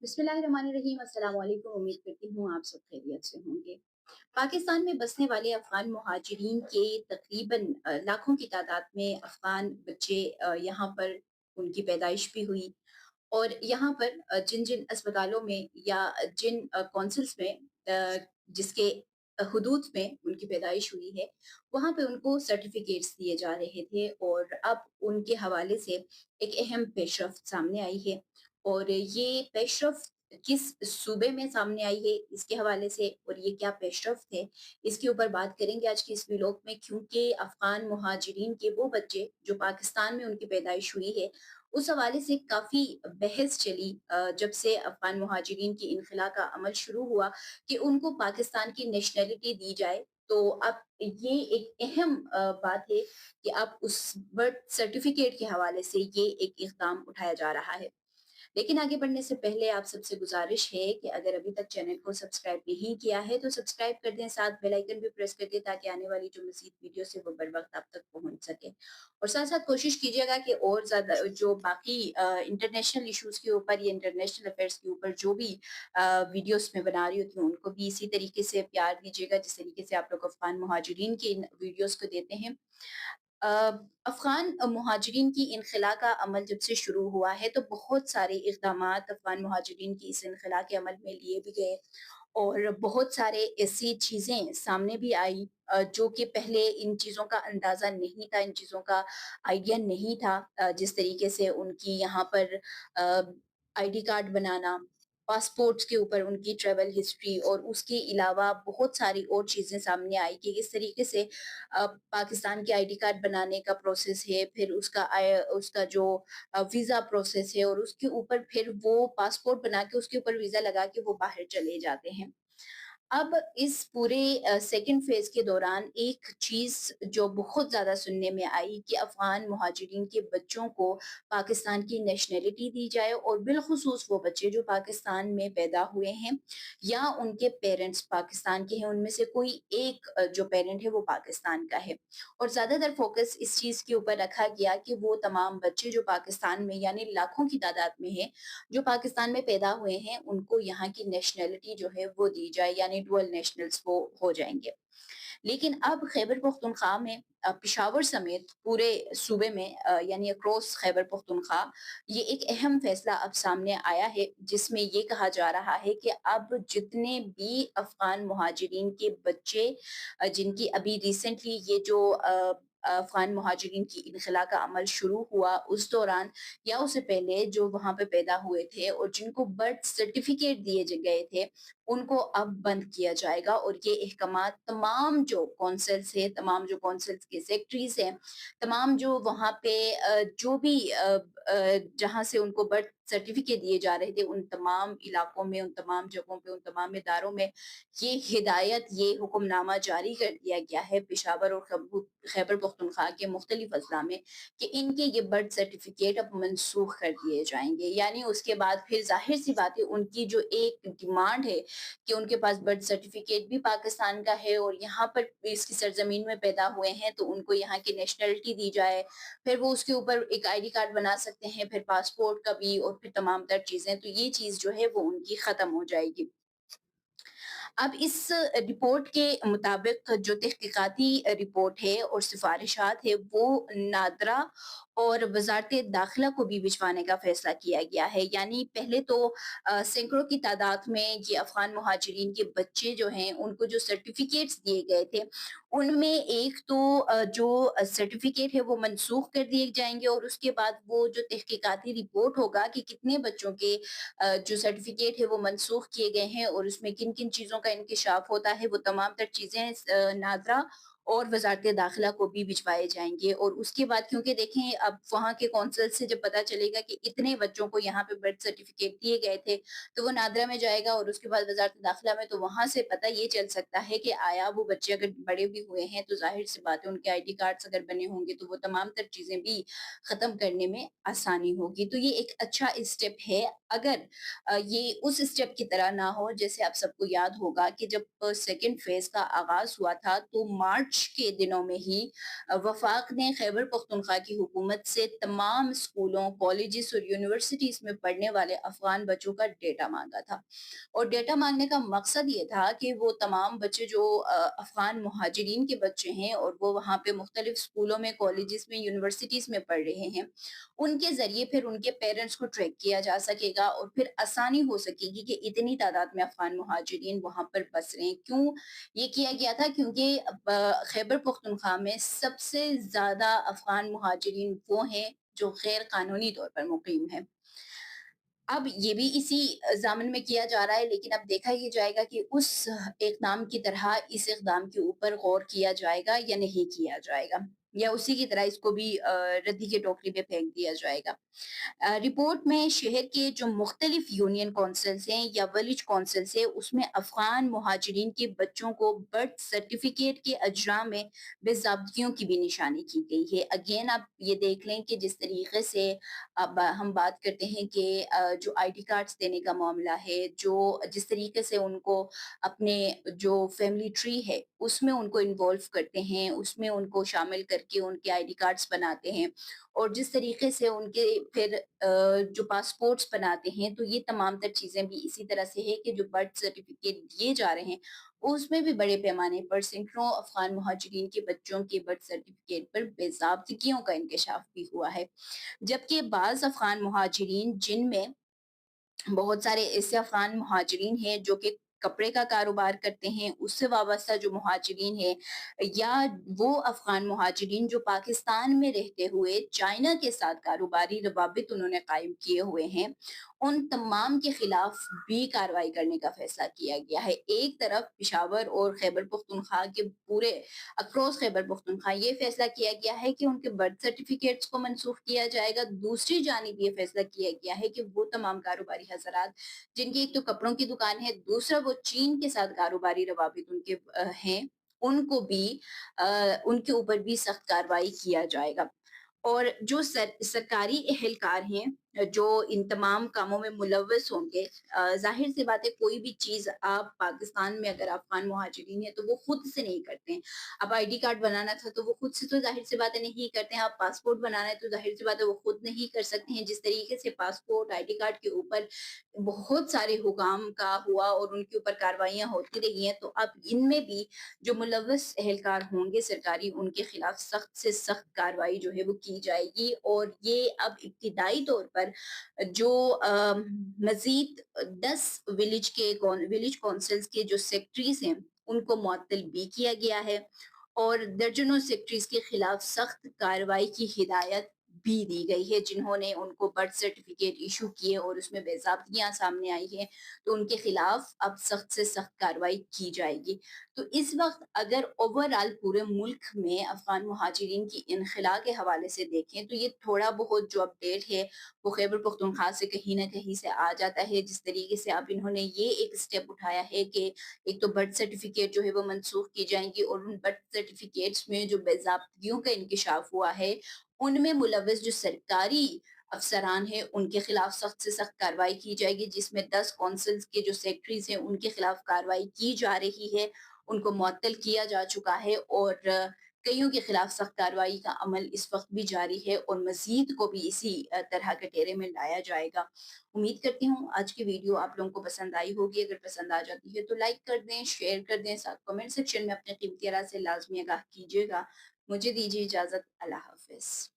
बिस्मिल्लाहिर्रहमानिर्रहीम। अस्सलाम वालेकुम। उम्मीद करती हूँ आप सब खैरियत से होंगे। पाकिस्तान में बसने वाले अफ़गान मुहाजिरीन के तकरीबन लाखों की तादाद में अफ़गान बच्चे यहाँ पर उनकी पैदाइश भी हुई और यहाँ पर जिन-जिन अस्पतालों में या जिन कौंसल्स में जिसके हुदूद में उनकी पैदाइश हुई है, वहाँ पे उनको सर्टिफ़िकेट्स दिए जा रहे थे और अब उनके हवाले से एक अहम पेशरफ़्त सामने आई है और ये पेशरफ़्त किस सूबे में सामने आई है, इसके हवाले से और ये क्या पेशरफ़्त है, इसके ऊपर बात करेंगे आज के इस व्लॉग में क्योंकि अफ़गान मुहाजिरीन के वो बच्चे जो पाकिस्तान में उनकी पैदाइश हुई है, उस हवाले से काफ़ी बहस चली जब से अफ़गान मुहाजिरीन की इनख़ला का अमल शुरू हुआ कि उनको पाकिस्तान की नेशनैलिटी दी जाए। तो अब ये एक अहम बात है कि अब उस बर्थ सर्टिफ़िकेट के हवाले से ये एक इक़दाम उठाया जा रहा है। लेकिन आगे बढ़ने से पहले आप सबसे गुज़ारिश है कि अगर अभी तक चैनल को सब्सक्राइब नहीं किया है तो सब्सक्राइब कर दें, साथ बेल आइकन भी प्रेस कर दें ताकि आने वाली जो मज़ीद वीडियोज़ है वो बर वक़्त आप तक पहुँच सके। और साथ-साथ कोशिश कीजिएगा कि और ज़्यादा जो बाकी इंटरनेशनल इश्यूज़ के ऊपर या इंटरनेशनल अफ़ेयर्स के ऊपर जो भी वीडियोज़ मैं बना रही होती हूँ उनको भी इसी तरीके से प्यार दीजिएगा जिस तरीके से आप लोग अफ़गान मुहाजिरीन के इन वीडियोज़ को देते हैं। अ, अफ़गान मुहाजिरीन की इनख़ला का अमल जब से शुरू हुआ है तो बहुत सारे इक़दामात अफ़गान मुहाजिरीन की इस इनख़ला के अमल में लिए भी गए और बहुत सारे ऐसी चीज़ें सामने भी आई जो कि पहले इन चीज़ों का अंदाज़ा नहीं था, इन चीज़ों का आइडिया नहीं था। जिस तरीके से उनकी यहाँ पर आईडी कार्ड बनाना, पासपोर्ट्स के ऊपर उनकी ट्रैवल हिस्ट्री और उसके अलावा बहुत सारी और चीज़ें सामने आई कि किस तरीके से पाकिस्तान के आईडी कार्ड बनाने का प्रोसेस है, फिर उसका जो वीज़ा प्रोसेस है और उसके ऊपर फिर वो पासपोर्ट बना के उसके ऊपर वीज़ा लगा के वो बाहर चले जाते हैं। अब इस पूरे सेकंड फ़ेज़ के दौरान एक चीज़ जो बहुत ज़्यादा सुनने में आई कि अफ़गान मुहाजिरीन के बच्चों को पाकिस्तान की नेशनैलिटी दी जाए और बिलख़ुसूस वो बच्चे जो पाकिस्तान में पैदा हुए हैं या उनके पेरेंट्स पाकिस्तान के हैं, उनमें से कोई एक जो पेरेंट है वो पाकिस्तान का है। और ज़्यादातर फ़ोकस इस चीज़ के ऊपर रखा गया कि वो तमाम बच्चे जो पाकिस्तान में यानी लाखों की तादाद में हैं, जो पाकिस्तान में पैदा हुए हैं, उनको यहाँ की नेशनैलिटी जो है वो दी जाए यानी डुअल नेशनल्स वो हो जाएँगे। लेकिन अब खैबर पख्तूनख्वा में पेशावर समेत पूरे सूबे में यानी अक्रॉस खैबर पख्तूनख्वा ये एक अहम फैसला अब सामने आया है जिसमें ये कहा जा रहा है कि अब जितने भी अफ़गान मुहाजिरीन के बच्चे जिनकी अभी रिसेंटली ये जो अफ़गान मुहाजिरीन की इनख़ला का अमल शुरू हुआ उस दौरान या उससे पहले जो वहाँ पे पैदा हुए थे और जिनको बर्थ सर्टिफ़िकेट दिए ज गए थे, उनको अब बंद किया जाएगा और ये अहकामात तमाम जो कौंसल्स हैं, तमाम जो कौंसल्स के सेक्रेटरीज़ हैं, तमाम जो वहाँ पे जो भी जहाँ से उनको बर्थ सर्टिफ़िकेट दिए जा रहे थे, उन तमाम इलाकों में, उन तमाम जगहों पे, उन तमाम इदारों में ये हिदायत, ये हुक्मनामा जारी कर दिया गया है पेशावर और खैबर पख्तूनख्वा के मुख्तलिफ अज़ला में कि इनके ये बर्थ सर्टिफ़िकेट अब मनसूख कर दिए जाएँगे। यानी उसके बाद फिर ज़ाहिर-सी बात है उनकी जो एक डिमांड है कि उनके पास बर्थ सर्टिफ़िकेट भी पाकिस्तान का है और यहाँ पर इसकी सरज़मीन में पैदा हुए हैं तो उनको यहाँ की नेशनैलिटी दी जाए। फिर वो उसके ऊपर एक आईडी कार्ड बना सकते हैं, फिर पासपोर्ट का भी और फिर तमाम तर चीज़ें। तो ये चीज़ जो है वो उनकी ख़त्म हो जाएगी। अब इस रिपोर्ट के मुताबिक जो तहकीकाती रिपोर्ट है और सिफ़ारिशात है वो नादरा और वज़ारत दाखिला को भी भिजवाने का फ़ैसला किया गया है। यानी पहले तो सैकड़ों की तादाद में ये अफ़गान मुहाजिरीन के बच्चे जो हैं उनको जो सर्टिफ़िकेट्स दिए गए थे, उनमें एक तो जो सर्टिफ़िकेट है वो मनसूख कर दिए जाएँगे और उसके बाद वो जो तहकीकाती रिपोर्ट होगा कि कितने बच्चों के जो सर्टिफ़िकेट है वो मनसूख किए गए हैं और उसमें किन-किन चीज़ों का इंकिशाफ होता है, वो तमाम तर चीज़ें नाज़रा और वज़ारत दाखिला को भी भिजवाए जाएँगे और उसके बाद क्योंकि देखें अब वहाँ के कौंसल से जब पता चलेगा कि इतने बच्चों को यहाँ पे बर्थ सर्टिफ़िकेट दिए गए थे, तो वो नादरा में जाएगा और उसके बाद वज़ारत दाखिला में, तो वहाँ से पता ये चल सकता है कि आया वो बच्चे अगर बड़े भी हुए हैं, तो ज़ाहिर-सी बात है उनके आईडी कार्ड्स अगर बने होंगे, तो वो तमाम तर चीज़ें भी ख़त्म करने में आसानी होगी। तो ये एक अच्छा स्टेप है अगर ये उस स्टेप की तरह ना हो जैसे आप सबको याद होगा कि जब सेकंड फेज़ का आगाज़ हुआ था तो मार्च مارچ کے دنوں میں ہی وفاق نے خیبر پختونخوا کی حکومت سے تمام اسکولوں، کالجز اور یونیورسٹیز میں پڑھنے والے افغان بچوں کا ڈیٹا مانگا تھا، اور ڈیٹا مانگنے کا مقصد یہ تھا کہ وہ تمام بچے جو افغان مہاجرین کے بچے ہیں اور وہ وہاں پہ مختلف اسکولوں میں، کالجز میں، یونیورسٹیز میں پڑھ رہے ہیں، ان کے ذریعے پھر ان کے پیرنٹس کو ٹریک کیا جا سکے گا اور پھر آسانی ہو سکے گی کہ اتنی تعداد میں افغان مہاجرین وہاں پر بس رہے ہیں۔ کیوں یہ کیا گیا تھا؟ کیونکہ خیبر پختونخوا میں سب سے زیادہ افغان مہاجرین وہ ہیں جو غیر قانونی طور پر مقیم ہیں۔ اب یہ بھی اسی ضامن میں کیا جا رہا ہے، لیکن اب دیکھا یہ جائے گا کہ اس اقدام کی طرح اس اقدام کے اوپر غور کیا جائے گا یا نہیں کیا جائے گا، یا اسی کی طرح اس کو بھی ردی کے ٹوکری پہ پھینک دیا جائے گا۔ رپورٹ میں شہر کے جو مختلف یونین کونسلز ہیں یا ولیج کونسلز ہیں، اس میں افغان مہاجرین کے بچوں کو برتھ سرٹیفکیٹ کے اجرا میں بے ضابطگیوں کی بھی نشانی کی گئی ہے۔ اگین آپ یہ دیکھ لیں کہ جس طریقے سے اب ہم بات کرتے ہیں کہ جو آئی ڈی کارڈز دینے کا معاملہ ہے، جو جس طریقے سے ان کو اپنے جو فیملی ٹری ہے اس میں ان کو انوالو کرتے ہیں، اس میں ان کو شامل کر کے ان کے آئی ڈی کارڈز بناتے ہیں، اور جس طریقے سے ان کے پھر جو پاسپورٹس بناتے ہیں، تو یہ تمام تر چیزیں بھی اسی طرح سے ہے کہ جو برتھ سرٹیفکیٹ دیے جا رہے ہیں اس میں بھی بڑے پیمانے پر سینکڑوں افغان مہاجرین کے بچوں کے برتھ سرٹیفکیٹ پر بے ضابطگیوں کا انکشاف بھی ہوا ہے، جبکہ بعض افغان مہاجرین جن میں بہت سارے ایسے افغان مہاجرین ہیں جو کہ کپڑے کا کاروبار کرتے ہیں، اس سے وابستہ جو مہاجرین ہیں، یا وہ افغان مہاجرین جو پاکستان میں رہتے ہوئے چائنا کے ساتھ کاروباری روابط انہوں نے قائم کیے ہوئے ہیں، ان تمام کے خلاف بھی کارروائی کرنے کا فیصلہ کیا گیا ہے۔ ایک طرف پشاور اور خیبر پختونخوا کے پورے اکراس خیبر پختونخوا یہ فیصلہ کیا گیا ہے کہ ان کے برتھ سرٹیفکیٹس کو منسوخ کیا جائے گا، دوسری جانب یہ فیصلہ کیا گیا ہے کہ وہ تمام کاروباری حضرات جن کی ایک تو کپڑوں کی دکان ہے، دوسرا وہ چین کے ساتھ کاروباری روابط ان کے ہیں، ان کو بھی ان کے اوپر بھی سخت کارروائی کیا جائے گا۔ اور جو سرکاری اہلکار ہیں جو ان تمام کاموں میں ملوث ہوں گے، ظاہر سی بات ہے کوئی بھی چیز آپ پاکستان میں اگر افغان مہاجرین ہیں تو وہ خود سے نہیں کرتے ہیں۔ اب آئی ڈی کارڈ بنانا تھا تو وہ خود سے تو ظاہر سی باتیں نہیں کرتے ہیں، آپ پاسپورٹ بنانا ہے تو ظاہر سی بات ہے وہ خود نہیں کر سکتے ہیں۔ جس طریقے سے پاسپورٹ، آئی ڈی کارڈ کے اوپر بہت سارے حکام کا ہوا اور ان کے اوپر کاروائیاں ہوتی رہی ہیں، تو اب ان میں بھی جو ملوث اہلکار ہوں گے سرکاری، ان کے خلاف سخت سے سخت کارروائی جو ہے وہ کی جائے گی، اور یہ اب ابتدائی طور پر جو مزید 10 ولیج کونسلز کے جو سیکٹریز ہیں ان کو معطل بھی کیا گیا ہے، اور درجنوں سیکٹریز کے خلاف سخت کارروائی کی ہدایت بھی دی گئی ہے، جنہوں نے ان کو برتھ سرٹیفکیٹ ایشو کیے اور اس میں بے ضابطگیاں سامنے آئی ہیں تو ان کے خلاف اب سخت سے سخت کارروائی کی جائے گی۔ تو اس وقت اگر اوور آل پورے ملک میں افغان مہاجرین کی انخلا کے حوالے سے دیکھیں تو یہ تھوڑا بہت جو اپڈیٹ ہے وہ خیبر پختونخوا سے کہیں نہ کہیں سے آ جاتا ہے، جس طریقے سے اب انہوں نے یہ ایک سٹیپ اٹھایا ہے کہ ایک تو برتھ سرٹیفکیٹ جو ہے وہ منسوخ کی جائیں گی، اور ان برتھ سرٹیفکیٹس میں جو بے ضابطگیوں کا انکشاف ہوا ہے ان میں ملوث جو سرکاری افسران ہیں ان کے خلاف سخت سے سخت کارروائی کی جائے گی، جس میں 10 کونسلز کے جو سیکٹریز ہیں ان کے خلاف کارروائی کی جا رہی ہے، ان کو معطل کیا جا چکا ہے، اور کئیوں کے خلاف سخت کارروائی کا عمل اس وقت بھی جاری ہے، اور مزید کو بھی اسی طرح کے ٹیرے میں لایا جائے گا۔ امید کرتی ہوں آج کی ویڈیو آپ لوگوں کو پسند آئی ہوگی، اگر پسند آ جاتی ہے تو لائک کر دیں، شیئر کر دیں، ساتھ کمنٹ سیکشن میں اپنے قیمتی آراء سے لازمی آگاہ کیجیے گا۔ مجھے دیجیے اجازت، اللہ حافظ۔